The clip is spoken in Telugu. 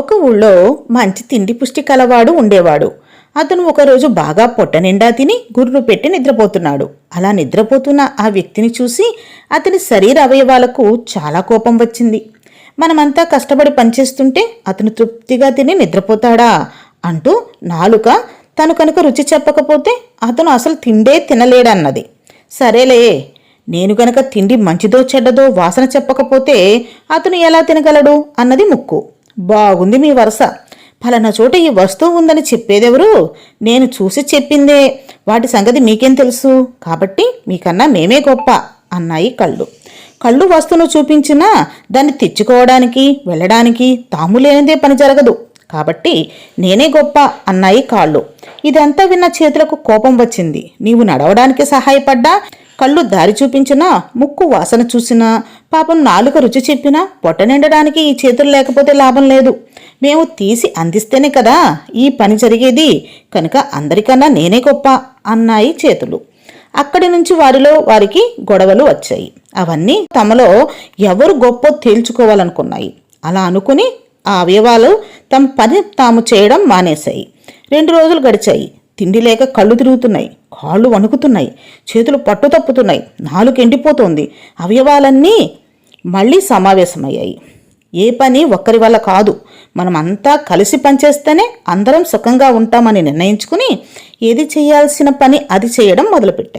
ఒక ఊళ్ళో మంచి తిండి పుష్టి కలవాడు ఉండేవాడు. అతను ఒకరోజు బాగా పొట్ట నిండా తిని గుర్రు పెట్టి నిద్రపోతున్నాడు. అలా నిద్రపోతున్న ఆ వ్యక్తిని చూసి అతని శరీర అవయవాలకు చాలా కోపం వచ్చింది. మనమంతా కష్టపడి పనిచేస్తుంటే అతను తృప్తిగా తిని నిద్రపోతాడా అంటూ నాలుక తను కనుక రుచి చెప్పకపోతే అతను అసలు తిండే తినలేడన్నది. సరేలే, నేను గనక తిండి మంచిదో చెడ్డదో వాసన చెప్పకపోతే అతను ఎలా తినగలడు అన్నది ముక్కు. బాగుంది మీ వరస. ఫలానా చోట ఈ వస్తువు ఉందని చెప్పేదెవరు? నేను చూసి చెప్పిందే. వాటి సంగతి మీకేం తెలుసు? కాబట్టి మీకన్నా మేమే గొప్ప అన్నాయి కళ్ళు. కళ్ళు వస్తువును చూపించినా దాన్ని తెచ్చుకోవడానికి వెళ్ళడానికి తాము లేనిదే పని జరగదు. కాబట్టి నేనే గొప్ప అన్నాయి కాళ్ళు. ఇదంతా విన్న చేతులకు కోపం వచ్చింది. నీవు నడవడానికి సహాయపడ్డా, కళ్ళు దారి చూపించినా, ముక్కు వాసన చూసినా, పాపం నాలుక రుచి చెప్పినా పొట్ట నిండడానికి ఈ చేతులు లేకపోతే లాభం లేదు. మేము తీసి అందిస్తేనే కదా ఈ పని జరిగేది. కనుక అందరికన్నా నేనే గొప్ప అన్నాయి చేతులు. అక్కడి నుంచి వారికి గొడవలు వచ్చాయి. అవన్నీ తమలో ఎవరు గొప్ప తేల్చుకోవాలనుకున్నాయి. అలా అనుకుని ఆ అవయవాలు తమ పని తాము చేయడం మానేశాయి. 2 రోజులు గడిచాయి. తిండి లేక కళ్ళు తిరుగుతున్నాయి, కాళ్ళు వణుకుతున్నాయి, చేతులు పట్టు తప్పుతున్నాయి, నాలుక ఎండిపోతోంది. అవయవాలన్నీ మళ్ళీ సమావేశమయ్యాయి. ఏ పని ఒక్కరి వల్ల కాదు, మనమంతా కలిసి పనిచేస్తేనే అందరం సుఖంగా ఉంటామని నిర్ణయించుకుని ఏది చేయాల్సిన పని అది చేయడం మొదలుపెట్టాయి.